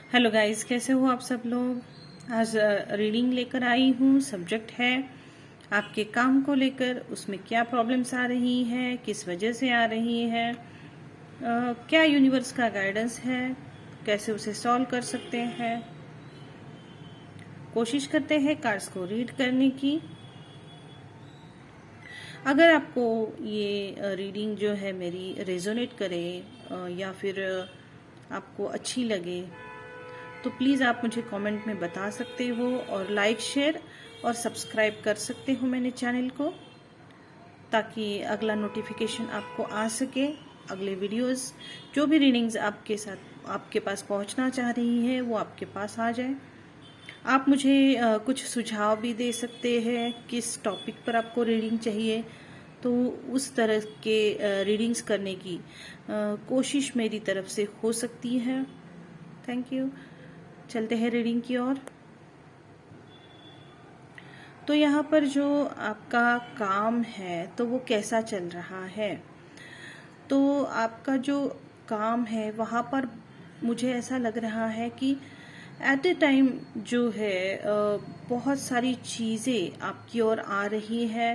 Hello guys, कैसे हो आप सब लोग। आज रीडिंग लेकर आई हूँ। सब्जेक्ट है आपके काम को लेकर, उसमें क्या प्रॉब्लम्स आ रही हैं, किस वजह से आ रही हैं, क्या यूनिवर्स का गाइडेंस है, कैसे उसे सॉल्व कर सकते हैं। कोशिश करते हैं कार्ड्स को रीड करने की। अगर आपको ये रीडिंग जो है मेरी रेजोनेट करे या फिर आपको अच्छी लगे तो प्लीज़ आप मुझे कमेंट में बता सकते हो और लाइक शेयर और सब्सक्राइब कर सकते हो मैंने चैनल को, ताकि अगला नोटिफिकेशन आपको आ सके। अगले वीडियोस जो भी रीडिंग्स आपके पास पहुंचना चाह रही है वो आपके पास आ जाए। आप मुझे कुछ सुझाव भी दे सकते हैं किस टॉपिक पर आपको रीडिंग चाहिए, तो उस तरह के रीडिंग्स करने की कोशिश मेरी तरफ से हो सकती है। Thank you. चलते हैं रीडिंग की ओर। तो यहाँ पर जो आपका काम है तो वो कैसा चल रहा है। तो आपका जो काम है वहाँ पर मुझे ऐसा लग रहा है कि एट ए टाइम जो है बहुत सारी चीज़ें आपकी ओर आ रही है।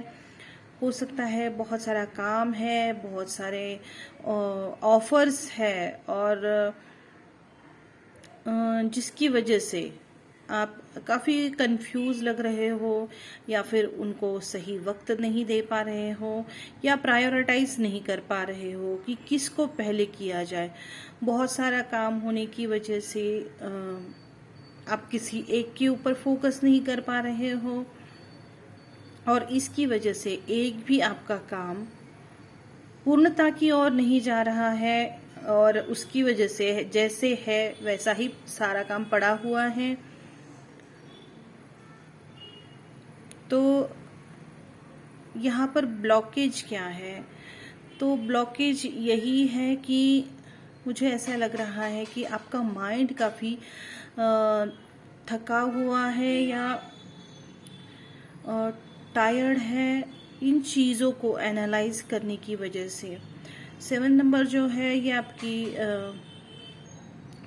हो सकता है बहुत सारा काम है, बहुत सारे ऑफर्स है और जिसकी वजह से आप काफ़ी कंफ्यूज लग रहे हो या फिर उनको सही वक्त नहीं दे पा रहे हो या प्रायोरिटाइज नहीं कर पा रहे हो कि किसको पहले किया जाए। बहुत सारा काम होने की वजह से आप किसी एक के ऊपर फोकस नहीं कर पा रहे हो और इसकी वजह से एक भी आपका काम पूर्णता की ओर नहीं जा रहा है और उसकी वजह से जैसे है वैसा ही सारा काम पड़ा हुआ है। तो यहाँ पर ब्लॉकेज क्या है, तो ब्लॉकेज यही है कि मुझे ऐसा लग रहा है कि आपका माइंड काफ़ी थका हुआ है या टायर्ड है इन चीज़ों को एनालाइज करने की वजह से। 7 नंबर जो है ये आपकी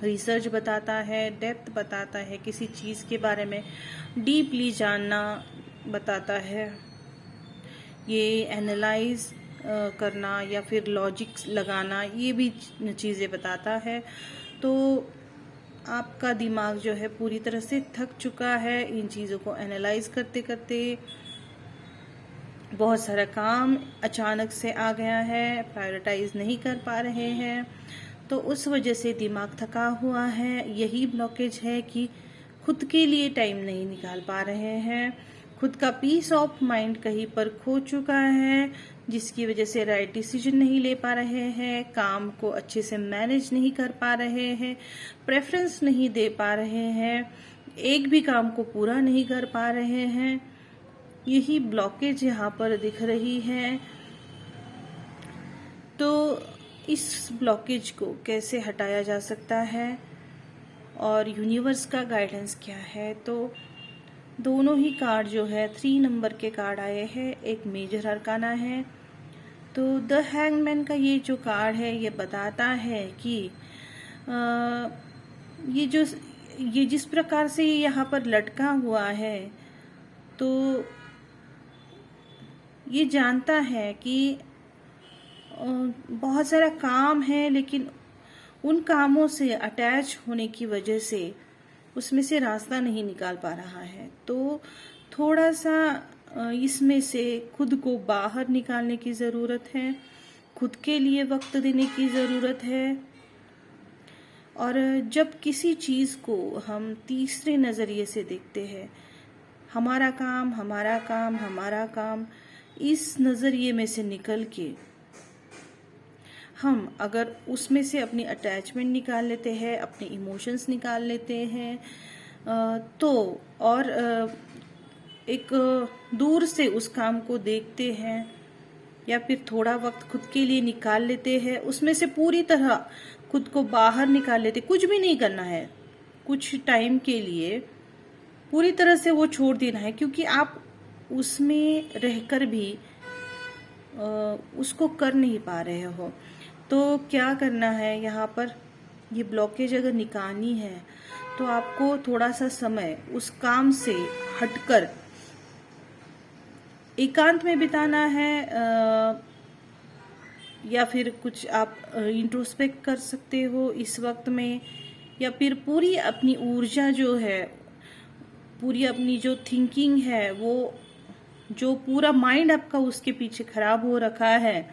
रिसर्च बताता है, डेप्थ बताता है, किसी चीज़ के बारे में डीपली जानना बताता है, ये एनालाइज करना या फिर लॉजिक्स लगाना, ये भी चीज़ें बताता है। तो आपका दिमाग जो है पूरी तरह से थक चुका है इन चीज़ों को एनालाइज करते करते। बहुत सारा काम अचानक से आ गया है, प्रायोरिटाइज नहीं कर पा रहे हैं, तो उस वजह से दिमाग थका हुआ है। यही ब्लॉकेज है कि खुद के लिए टाइम नहीं निकाल पा रहे हैं, खुद का पीस ऑफ माइंड कहीं पर खो चुका है, जिसकी वजह से राइट डिसीजन नहीं ले पा रहे हैं, काम को अच्छे से मैनेज नहीं कर पा रहे हैं, प्रेफरेंस नहीं दे पा रहे हैं, एक भी काम को पूरा नहीं कर पा रहे हैं। यही ब्लॉकेज यहाँ पर दिख रही है। तो इस ब्लॉकेज को कैसे हटाया जा सकता है और यूनिवर्स का गाइडेंस क्या है। तो दोनों ही कार्ड जो है 3 नंबर के कार्ड आए हैं, एक मेजर अरकाना है। तो द हैंगमैन का ये जो कार्ड है ये बताता है कि ये जिस प्रकार से यहाँ पर लटका हुआ है, तो ये जानता है कि बहुत सारा काम है, लेकिन उन कामों से अटैच होने की वजह से उसमें से रास्ता नहीं निकाल पा रहा है। तो थोड़ा सा इसमें से खुद को बाहर निकालने की ज़रूरत है, खुद के लिए वक्त देने की ज़रूरत है। और जब किसी चीज़ को हम तीसरे नज़रिए से देखते हैं, हमारा काम हमारा काम हमारा काम, इस नज़रिए में से निकल के हम अगर उसमें से अपनी अटैचमेंट निकाल लेते हैं, अपने इमोशंस निकाल लेते हैं, तो और एक दूर से उस काम को देखते हैं या फिर थोड़ा वक्त खुद के लिए निकाल लेते हैं, उसमें से पूरी तरह खुद को बाहर निकाल लेते, कुछ भी नहीं करना है, कुछ टाइम के लिए पूरी तरह से वो छोड़ देना है, क्योंकि आप उसमें रहकर भी उसको कर नहीं पा रहे हो। तो क्या करना है यहाँ पर, ये ब्लॉकेज अगर निकालनी है तो आपको थोड़ा सा समय उस काम से हटकर एकांत में बिताना है, या फिर कुछ आप इंट्रोस्पेक्ट कर सकते हो इस वक्त में, या फिर पूरी अपनी ऊर्जा जो है, पूरी अपनी जो थिंकिंग है, वो जो पूरा माइंड आपका उसके पीछे खराब हो रखा है,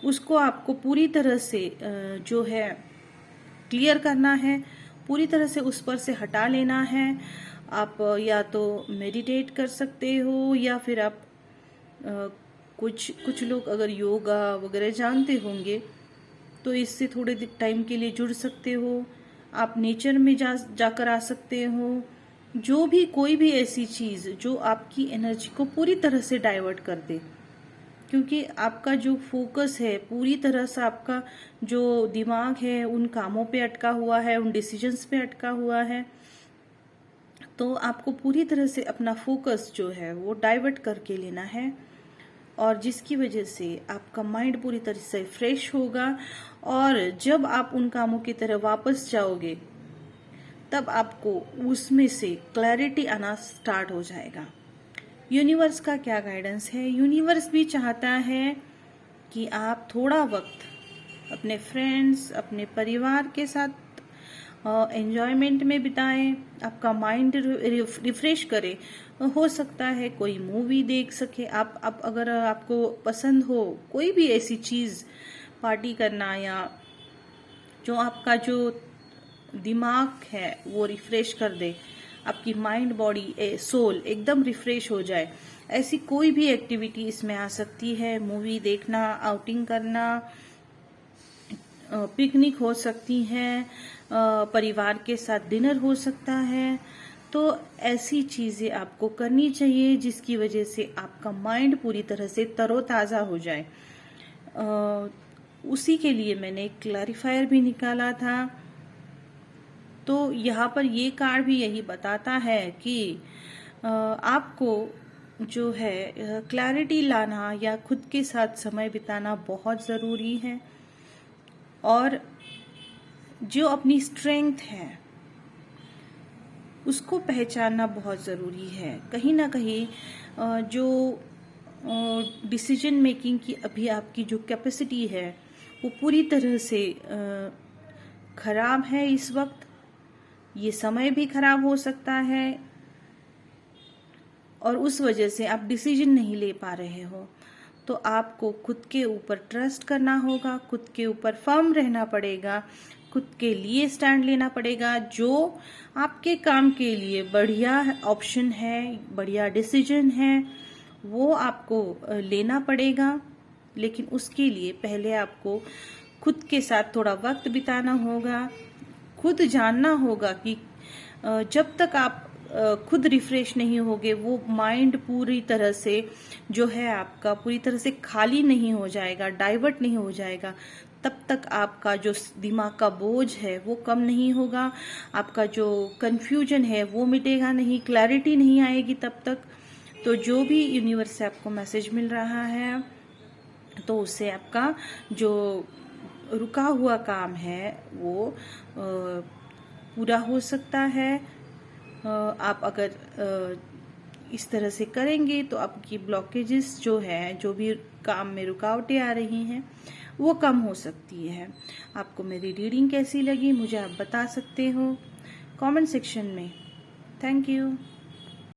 उसको आपको पूरी तरह से जो है क्लियर करना है, पूरी तरह से उस पर से हटा लेना है। आप या तो मेडिटेट कर सकते हो, या फिर आप कुछ लोग अगर योगा वगैरह जानते होंगे तो इससे थोड़े टाइम के लिए जुड़ सकते हो। आप नेचर में जाकर आ सकते हो। जो भी कोई भी ऐसी चीज जो आपकी एनर्जी को पूरी तरह से डाइवर्ट कर दे, क्योंकि आपका जो फोकस है पूरी तरह से, आपका जो दिमाग है उन कामों पे अटका हुआ है, उन डिसीजंस पे अटका हुआ है, तो आपको पूरी तरह से अपना फोकस जो है वो डाइवर्ट करके लेना है, और जिसकी वजह से आपका माइंड पूरी तरह से फ्रेश होगा। और जब आप उन कामों की तरह वापस जाओगे तब आपको उसमें से क्लैरिटी आना स्टार्ट हो जाएगा। यूनिवर्स का क्या गाइडेंस है? यूनिवर्स भी चाहता है कि आप थोड़ा वक्त अपने फ्रेंड्स, अपने परिवार के साथ एंजॉयमेंट में बिताएं, आपका माइंड रिफ्रेश करें। हो सकता है कोई मूवी देख सके आप अगर आपको पसंद हो कोई भी ऐसी चीज, पार्टी करना, या जो आपका जो दिमाग है वो रिफ्रेश कर दे, आपकी माइंड बॉडी सोल एकदम रिफ्रेश हो जाए, ऐसी कोई भी एक्टिविटी इसमें आ सकती है। मूवी देखना, आउटिंग करना, पिकनिक हो सकती है, परिवार के साथ डिनर हो सकता है। तो ऐसी चीजें आपको करनी चाहिए जिसकी वजह से आपका माइंड पूरी तरह से तरोताजा हो जाए। उसी के लिए मैंने एक क्लैरिफायर भी निकाला था। तो यहाँ पर ये कार्ड भी यही बताता है कि आपको जो है क्लैरिटी लाना या खुद के साथ समय बिताना बहुत ज़रूरी है, और जो अपनी स्ट्रेंथ है उसको पहचानना बहुत ज़रूरी है। कहीं ना कहीं जो डिसीजन मेकिंग की अभी आपकी जो कैपेसिटी है वो पूरी तरह से खराब है इस वक्त। ये समय भी खराब हो सकता है और उस वजह से आप डिसीजन नहीं ले पा रहे हो। तो आपको खुद के ऊपर ट्रस्ट करना होगा, खुद के ऊपर फर्म रहना पड़ेगा, खुद के लिए स्टैंड लेना पड़ेगा। जो आपके काम के लिए बढ़िया ऑप्शन है, बढ़िया डिसीजन है, वो आपको लेना पड़ेगा। लेकिन उसके लिए पहले आपको खुद के साथ थोड़ा वक्त बिताना होगा, खुद जानना होगा कि जब तक आप खुद रिफ्रेश नहीं होगे, वो माइंड पूरी तरह से जो है आपका पूरी तरह से खाली नहीं हो जाएगा, डाइवर्ट नहीं हो जाएगा, तब तक आपका जो दिमाग का बोझ है वो कम नहीं होगा, आपका जो कंफ्यूजन है वो मिटेगा नहीं, क्लैरिटी नहीं आएगी तब तक। तो जो भी यूनिवर्स से आपको मैसेज मिल रहा है तो उससे आपका जो रुका हुआ काम है वो पूरा हो सकता है। आप अगर इस तरह से करेंगे तो आपकी ब्लॉकेजेस जो है, जो भी काम में रुकावटें आ रही हैं, वो कम हो सकती है। आपको मेरी रीडिंग कैसी लगी मुझे आप बता सकते हो कमेंट सेक्शन में। Thank you.